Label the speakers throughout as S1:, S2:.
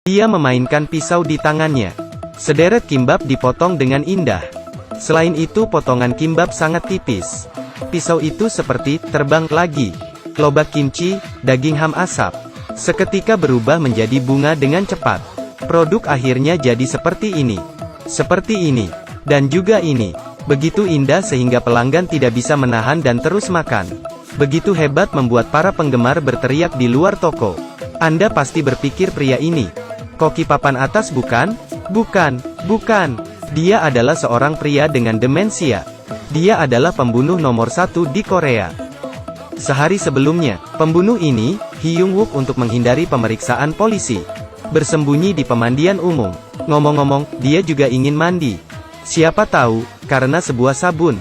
S1: Dia memainkan pisau di tangannya. Sederet kimbap dipotong dengan indah. Selain itu potongan kimbap sangat tipis. Pisau itu seperti terbang lagi. Lobak kimchi, daging ham asap, seketika berubah menjadi bunga dengan cepat. Produk akhirnya jadi seperti ini. Seperti ini. Dan juga ini. Begitu indah sehingga pelanggan tidak bisa menahan dan terus makan. Begitu hebat membuat para penggemar berteriak di luar toko. Anda pasti berpikir pria ini koki papan atas bukan? Bukan, bukan. Dia adalah seorang pria dengan demensia. Dia adalah pembunuh nomor 1 di Korea. Sehari sebelumnya, pembunuh ini, Hyung-wook untuk menghindari pemeriksaan polisi, bersembunyi di pemandian umum. Ngomong-ngomong, dia juga ingin mandi. Siapa tahu, karena sebuah sabun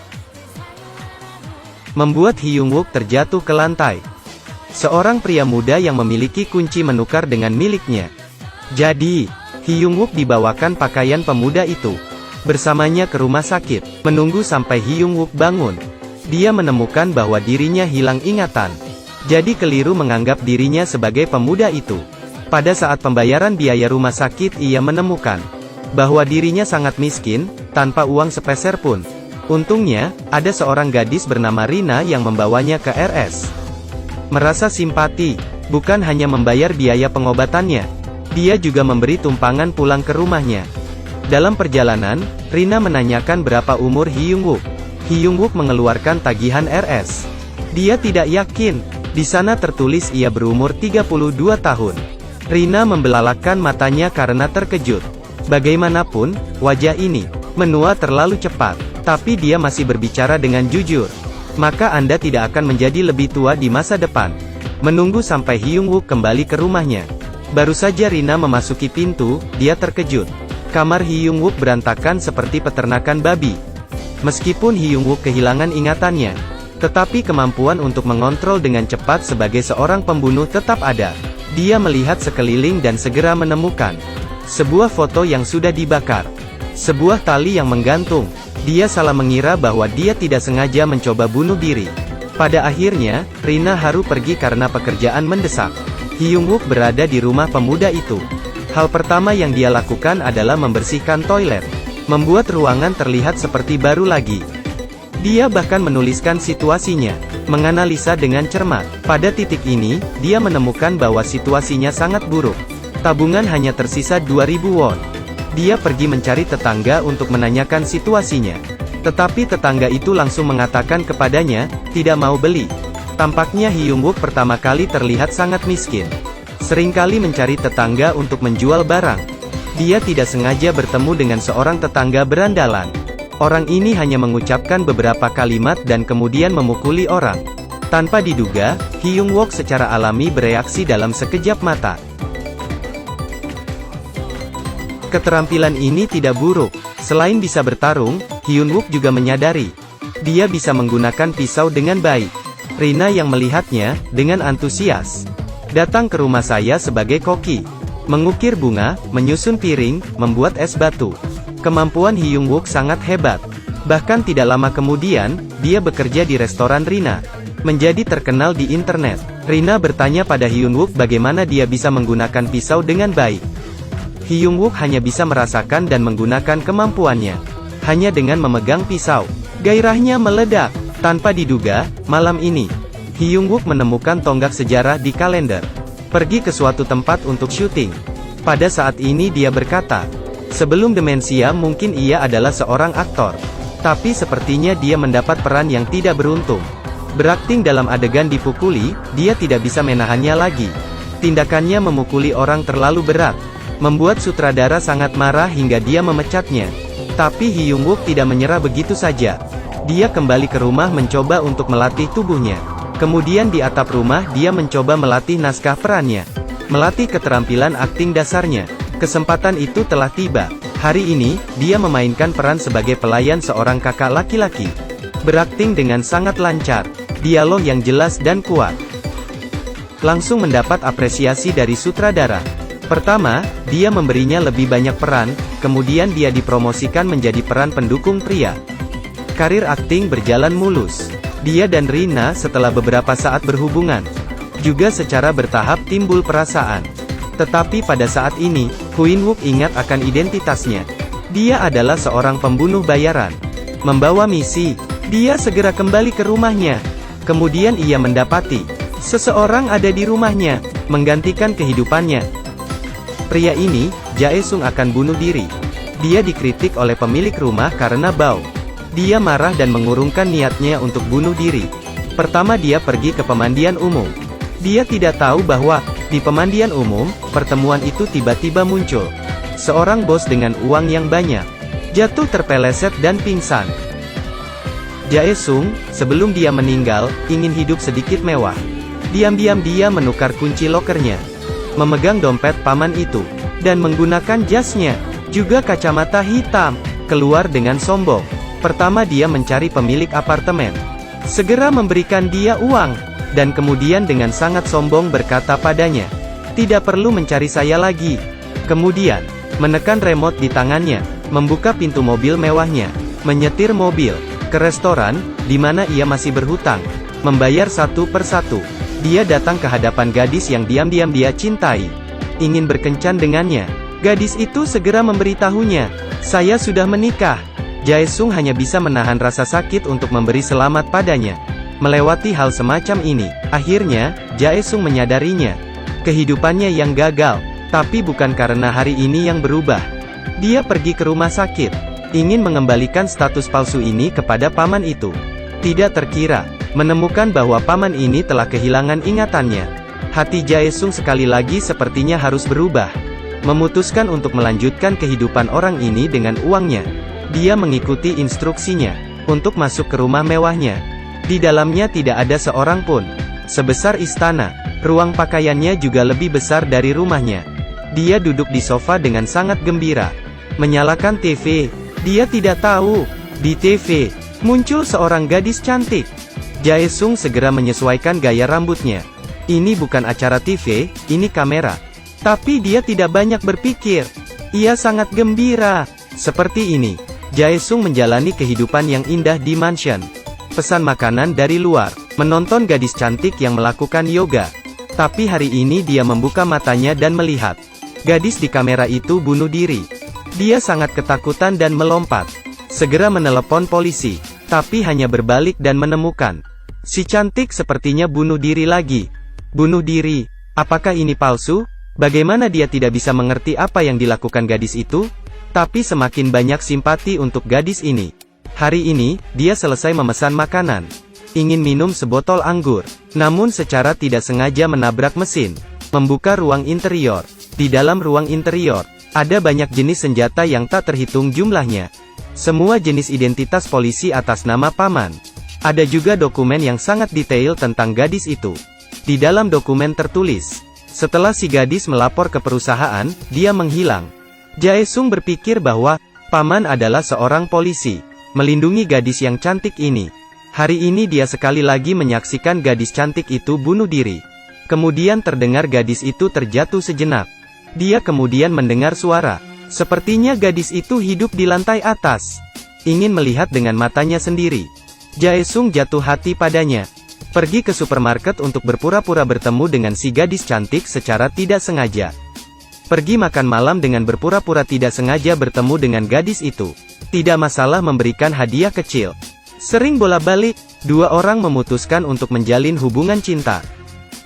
S1: membuat Hyung-wook terjatuh ke lantai. Seorang pria muda yang memiliki kunci menukar dengan miliknya. Jadi, Hyung-wook dibawakan pakaian pemuda itu bersamanya ke rumah sakit, menunggu sampai Hyung-wook bangun. Dia menemukan bahwa dirinya hilang ingatan. Jadi keliru menganggap dirinya sebagai pemuda itu. Pada saat pembayaran biaya rumah sakit ia menemukan bahwa dirinya sangat miskin, tanpa uang sepeser pun. Untungnya, ada seorang gadis bernama Rina yang membawanya ke RS. Merasa simpati, bukan hanya membayar biaya pengobatannya, dia juga memberi tumpangan pulang ke rumahnya. Dalam perjalanan, Rina menanyakan berapa umur Hyung-wook. Hyung-wook mengeluarkan tagihan RS. Dia tidak yakin, di sana tertulis ia berumur 32 tahun. Rina membelalakan matanya karena terkejut. Bagaimanapun, wajah ini menua terlalu cepat, tapi dia masih berbicara dengan jujur. Maka Anda tidak akan menjadi lebih tua di masa depan. Menunggu sampai Hyung-wook kembali ke rumahnya. Baru saja Rina memasuki pintu, dia terkejut. Kamar Hyung-wook berantakan seperti peternakan babi. Meskipun Hyung-wook kehilangan ingatannya, tetapi kemampuan untuk mengontrol dengan cepat sebagai seorang pembunuh tetap ada. Dia melihat sekeliling dan segera menemukan sebuah foto yang sudah dibakar. Sebuah tali yang menggantung. Dia salah mengira bahwa dia tidak sengaja mencoba bunuh diri. Pada akhirnya, Rina harus pergi karena pekerjaan mendesak. Hyung-wook berada di rumah pemuda itu. Hal pertama yang dia lakukan adalah membersihkan toilet, membuat ruangan terlihat seperti baru lagi. Dia bahkan menuliskan situasinya, menganalisa dengan cermat. Pada titik ini, dia menemukan bahwa situasinya sangat buruk. Tabungan hanya tersisa 2.000 won. Dia pergi mencari tetangga untuk menanyakan situasinya. Tetapi tetangga itu langsung mengatakan kepadanya, tidak mau beli. Tampaknya Hyung-wook pertama kali terlihat sangat miskin. Seringkali mencari tetangga untuk menjual barang. Dia tidak sengaja bertemu dengan seorang tetangga berandalan. Orang ini hanya mengucapkan beberapa kalimat dan kemudian memukuli orang. Tanpa diduga, Hyung-wook secara alami bereaksi dalam sekejap mata. Keterampilan ini tidak buruk. Selain bisa bertarung, Hyun-wook juga menyadari dia bisa menggunakan pisau dengan baik. Rina yang melihatnya, dengan antusias, datang ke rumah saya sebagai koki. Mengukir bunga, menyusun piring, membuat es batu. Kemampuan Hyung-wook sangat hebat. Bahkan tidak lama kemudian, dia bekerja di restoran Rina. Menjadi terkenal di internet. Rina bertanya pada Hyun-wook bagaimana dia bisa menggunakan pisau dengan baik. Hyung-wook hanya bisa merasakan dan menggunakan kemampuannya. Hanya dengan memegang pisau. Gairahnya meledak. Tanpa diduga, malam ini, Hyung-wook menemukan tonggak sejarah di kalender. Pergi ke suatu tempat untuk syuting. Pada saat ini dia berkata, sebelum demensia mungkin ia adalah seorang aktor. Tapi sepertinya dia mendapat peran yang tidak beruntung. Berakting dalam adegan dipukuli, dia tidak bisa menahannya lagi. Tindakannya memukuli orang terlalu berat. Membuat sutradara sangat marah hingga dia memecatnya. Tapi Hyung-wook tidak menyerah begitu saja. Dia kembali ke rumah mencoba untuk melatih tubuhnya. Kemudian di atap rumah dia mencoba melatih naskah perannya. Melatih keterampilan akting dasarnya. Kesempatan itu telah tiba. Hari ini, dia memainkan peran sebagai pelayan seorang kakak laki-laki. Berakting dengan sangat lancar. Dialog yang jelas dan kuat. Langsung mendapat apresiasi dari sutradara. Pertama, dia memberinya lebih banyak peran, kemudian dia dipromosikan menjadi peran pendukung pria. Karir akting berjalan mulus. Dia dan Rina setelah beberapa saat berhubungan. Juga secara bertahap timbul perasaan. Tetapi pada saat ini, Queen Wook ingat akan identitasnya. Dia adalah seorang pembunuh bayaran. Membawa misi, dia segera kembali ke rumahnya. Kemudian ia mendapati seseorang ada di rumahnya, menggantikan kehidupannya. Pria ini, Jae Sung akan bunuh diri. Dia dikritik oleh pemilik rumah karena bau. Dia marah dan mengurungkan niatnya untuk bunuh diri. Pertama dia pergi ke pemandian umum. Dia tidak tahu bahwa, di pemandian umum, pertemuan itu tiba-tiba muncul. Seorang bos dengan uang yang banyak, jatuh terpeleset dan pingsan. Jae Sung, sebelum dia meninggal, ingin hidup sedikit mewah. Diam-diam dia menukar kunci lokernya, memegang dompet paman itu, dan menggunakan jasnya, juga kacamata hitam, keluar dengan sombong. Pertama dia mencari pemilik apartemen, segera memberikan dia uang, dan kemudian dengan sangat sombong berkata padanya, "Tidak perlu mencari saya lagi." Kemudian, menekan remote di tangannya, membuka pintu mobil mewahnya, menyetir mobil ke restoran, di mana ia masih berhutang, membayar satu persatu. Dia datang ke hadapan gadis yang diam-diam dia cintai, ingin berkencan dengannya. Gadis itu segera memberitahunya, "Saya sudah menikah." Jae Sung hanya bisa menahan rasa sakit untuk memberi selamat padanya. Melewati hal semacam ini, akhirnya, Jae Sung menyadarinya. Kehidupannya yang gagal, tapi bukan karena hari ini yang berubah. Dia pergi ke rumah sakit, ingin mengembalikan status palsu ini kepada paman itu. Tidak terkira, menemukan bahwa paman ini telah kehilangan ingatannya. Hati Jae Sung sekali lagi sepertinya harus berubah. Memutuskan untuk melanjutkan kehidupan orang ini dengan uangnya. Dia mengikuti instruksinya, untuk masuk ke rumah mewahnya. Di dalamnya tidak ada seorang pun. Sebesar istana, ruang pakaiannya juga lebih besar dari rumahnya. Dia duduk di sofa dengan sangat gembira, menyalakan TV. Dia tidak tahu, di TV, muncul seorang gadis cantik. Jae Sung segera menyesuaikan gaya rambutnya. Ini bukan acara TV, ini kamera. Tapi dia tidak banyak berpikir. Ia sangat gembira. Seperti ini, Jae Sung menjalani kehidupan yang indah di mansion. Pesan makanan dari luar, menonton gadis cantik yang melakukan yoga. Tapi hari ini dia membuka matanya dan melihat gadis di kamera itu bunuh diri. Dia sangat ketakutan dan melompat. Segera menelepon polisi, tapi hanya berbalik dan menemukan si cantik sepertinya bunuh diri lagi. Bunuh diri, apakah ini palsu? Bagaimana dia tidak bisa mengerti apa yang dilakukan gadis itu? Tapi semakin banyak simpati untuk gadis ini. Hari ini, dia selesai memesan makanan. Ingin minum sebotol anggur. Namun secara tidak sengaja menabrak mesin. Membuka ruang interior. Di dalam ruang interior, ada banyak jenis senjata yang tak terhitung jumlahnya. Semua jenis identitas polisi atas nama paman. Ada juga dokumen yang sangat detail tentang gadis itu. Di dalam dokumen tertulis, setelah si gadis melapor ke perusahaan, dia menghilang. Jae Sung berpikir bahwa, paman adalah seorang polisi, melindungi gadis yang cantik ini. Hari ini dia sekali lagi menyaksikan gadis cantik itu bunuh diri. Kemudian terdengar gadis itu terjatuh sejenak. Dia kemudian mendengar suara. Sepertinya gadis itu hidup di lantai atas. Ingin melihat dengan matanya sendiri. Jae Sung jatuh hati padanya. Pergi ke supermarket untuk berpura-pura bertemu dengan si gadis cantik secara tidak sengaja. Pergi makan malam dengan berpura-pura tidak sengaja bertemu dengan gadis itu. Tidak masalah memberikan hadiah kecil. Sering bolak-balik, dua orang memutuskan untuk menjalin hubungan cinta.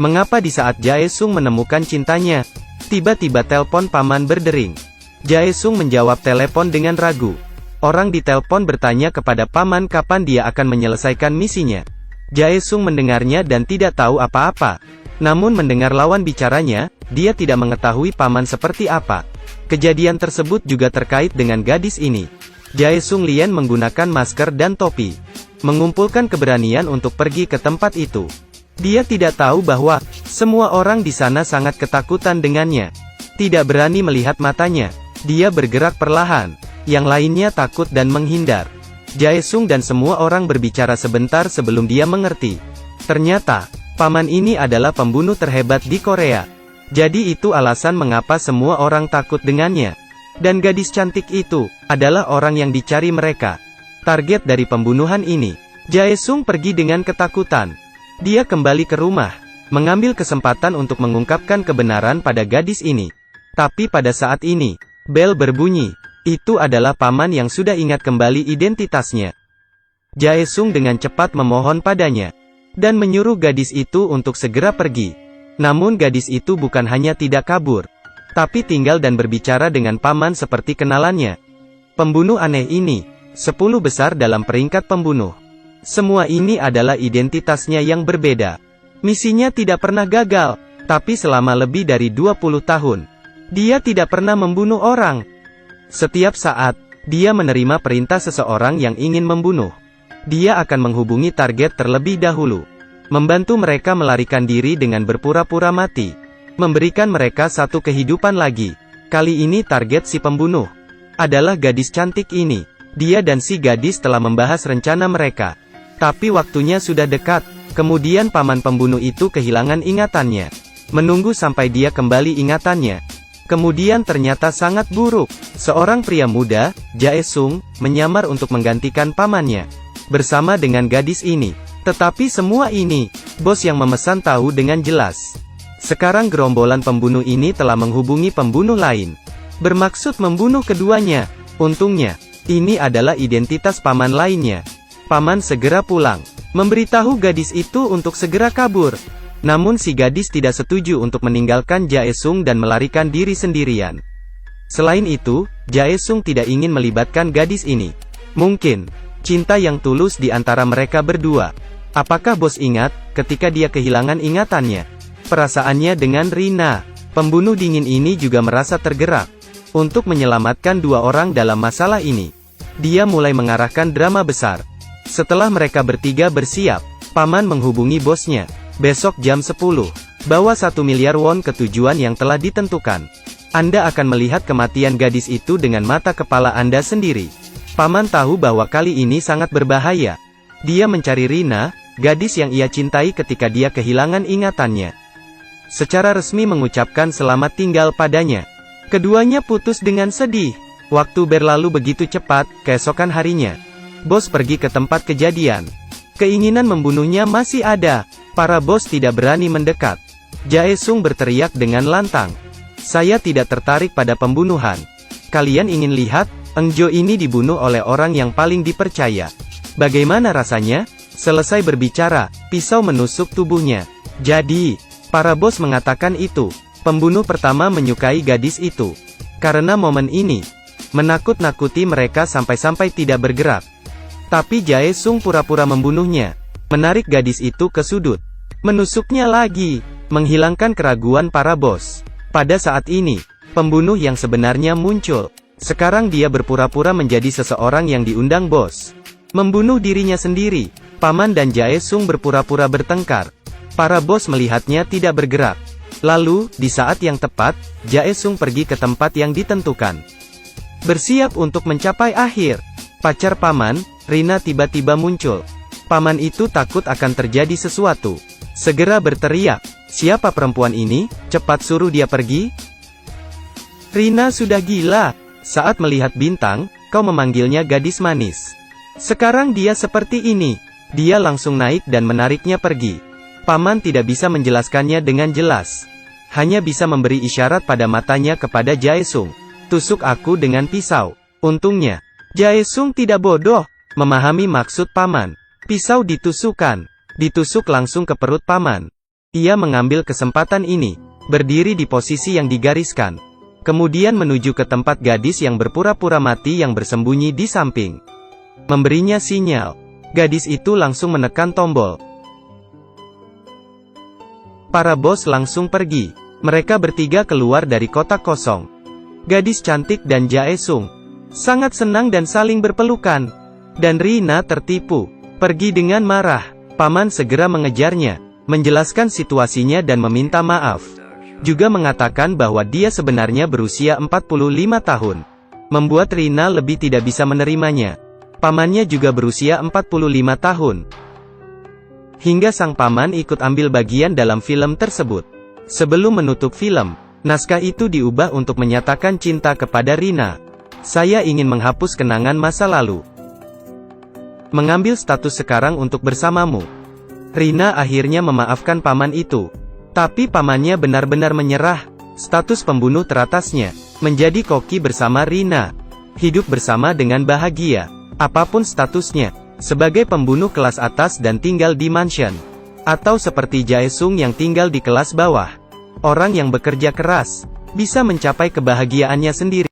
S1: Mengapa di saat Jae Sung menemukan cintanya, tiba-tiba telepon paman berdering. Jae Sung menjawab telepon dengan ragu. Orang di telepon bertanya kepada paman kapan dia akan menyelesaikan misinya. Jae Sung mendengarnya dan tidak tahu apa-apa. Namun mendengar lawan bicaranya, dia tidak mengetahui paman seperti apa. Kejadian tersebut juga terkait dengan gadis ini. Jae Sung Lian menggunakan masker dan topi. Mengumpulkan keberanian untuk pergi ke tempat itu. Dia tidak tahu bahwa, semua orang di sana sangat ketakutan dengannya. Tidak berani melihat matanya. Dia bergerak perlahan. Yang lainnya takut dan menghindar. Jae Sung dan semua orang berbicara sebentar sebelum dia mengerti. Ternyata, paman ini adalah pembunuh terhebat di Korea. Jadi itu alasan mengapa semua orang takut dengannya. Dan gadis cantik itu, adalah orang yang dicari mereka. Target dari pembunuhan ini. Jae Sung pergi dengan ketakutan. Dia kembali ke rumah. mengambil kesempatan untuk mengungkapkan kebenaran pada gadis ini. Tapi pada saat ini, bel berbunyi. Itu adalah paman yang sudah ingat kembali identitasnya. Jae-sung dengan cepat memohon padanya, dan menyuruh gadis itu untuk segera pergi. Namun gadis itu bukan hanya tidak kabur, tapi tinggal dan berbicara dengan paman seperti kenalannya. Pembunuh aneh ini, 10 besar dalam peringkat pembunuh. Semua ini adalah identitasnya yang berbeda. Misinya tidak pernah gagal, tapi selama lebih dari 20 tahun, dia tidak pernah membunuh orang. Setiap saat, dia menerima perintah seseorang yang ingin membunuh. Dia akan menghubungi target terlebih dahulu, membantu mereka melarikan diri dengan berpura-pura mati, memberikan mereka satu kehidupan lagi. Kali ini target si pembunuh adalah gadis cantik ini. Dia dan si gadis telah membahas rencana mereka. Tapi waktunya sudah dekat. Kemudian paman pembunuh itu kehilangan ingatannya. Menunggu sampai dia kembali ingatannya. Kemudian ternyata sangat buruk. Seorang pria muda, Jae-sung, menyamar untuk menggantikan pamannya bersama dengan gadis ini. Tetapi semua ini, bos yang memesan tahu dengan jelas. Sekarang gerombolan pembunuh ini telah menghubungi pembunuh lain, bermaksud membunuh keduanya. Untungnya, ini adalah identitas paman lainnya. Paman segera pulang, memberitahu gadis itu untuk segera kabur. Namun si gadis tidak setuju untuk meninggalkan Jae-sung dan melarikan diri sendirian. Selain itu, Jae-sung tidak ingin melibatkan gadis ini. Mungkin cinta yang tulus di antara mereka berdua. Apakah bos ingat, ketika dia kehilangan ingatannya? Perasaannya dengan Rina. Pembunuh dingin ini juga merasa tergerak untuk menyelamatkan dua orang dalam masalah ini. Dia mulai mengarahkan drama besar. Setelah mereka bertiga bersiap, paman menghubungi bosnya. Besok jam 10, bawa 1 miliar won ke tujuan yang telah ditentukan. Anda akan melihat kematian gadis itu dengan mata kepala Anda sendiri. Paman tahu bahwa kali ini sangat berbahaya. Dia mencari Rina, gadis yang ia cintai ketika dia kehilangan ingatannya. Secara resmi mengucapkan selamat tinggal padanya. Keduanya putus dengan sedih. Waktu berlalu begitu cepat. Keesokan harinya, bos pergi ke tempat kejadian. Keinginan membunuhnya masih ada. Para bos tidak berani mendekat. Jae-sung berteriak dengan lantang. Saya tidak tertarik pada pembunuhan. Kalian ingin lihat, Engjo ini dibunuh oleh orang yang paling dipercaya. Bagaimana rasanya? Selesai berbicara, pisau menusuk tubuhnya. Jadi, para bos mengatakan itu. Pembunuh pertama menyukai gadis itu. Karena momen ini, menakut-nakuti mereka sampai-sampai tidak bergerak. Tapi Jae-sung pura-pura membunuhnya. Menarik gadis itu ke sudut. Menusuknya lagi, menghilangkan keraguan para bos. Pada saat ini, pembunuh yang sebenarnya muncul. Sekarang dia berpura-pura menjadi seseorang yang diundang bos. Membunuh dirinya sendiri. Paman dan Jae-sung berpura-pura bertengkar. Para bos melihatnya tidak bergerak. Lalu, di saat yang tepat, Jae-sung pergi ke tempat yang ditentukan. Bersiap untuk mencapai akhir. Pacar paman, Rina tiba-tiba muncul. Paman itu takut akan terjadi sesuatu. Segera berteriak, siapa perempuan ini? Cepat suruh dia pergi. Rina sudah gila. Saat melihat bintang, kau memanggilnya gadis manis. Sekarang dia seperti ini. Dia langsung naik dan menariknya pergi. Paman tidak bisa menjelaskannya dengan jelas. Hanya bisa memberi isyarat pada matanya kepada Jae-sung. Tusuk aku dengan pisau. Untungnya, Jae-sung tidak bodoh, memahami maksud paman. Pisau ditusukkan. Ditusuk langsung ke perut paman. Ia mengambil kesempatan ini, berdiri di posisi yang digariskan. Kemudian menuju ke tempat gadis yang berpura-pura mati yang bersembunyi di samping. Memberinya sinyal. Gadis itu langsung menekan tombol. Para bos langsung pergi. Mereka bertiga keluar dari kotak kosong. Gadis cantik dan Jae-sung sangat senang dan saling berpelukan. Dan Rina tertipu, pergi dengan marah. Paman segera mengejarnya, menjelaskan situasinya dan meminta maaf. Juga mengatakan bahwa dia sebenarnya berusia 45 tahun. Membuat Rina lebih tidak bisa menerimanya. Pamannya juga berusia 45 tahun. Hingga sang paman ikut ambil bagian dalam film tersebut. Sebelum menutup film, naskah itu diubah untuk menyatakan cinta kepada Rina. Saya ingin menghapus kenangan masa lalu. Mengambil status sekarang untuk bersamamu. Rina akhirnya memaafkan paman itu. Tapi pamannya benar-benar menyerah. Status pembunuh teratasnya menjadi koki bersama Rina. Hidup bersama dengan bahagia. Apapun statusnya, sebagai pembunuh kelas atas dan tinggal di mansion. Atau seperti Jaesung yang tinggal di kelas bawah. Orang yang bekerja keras, bisa mencapai kebahagiaannya sendiri.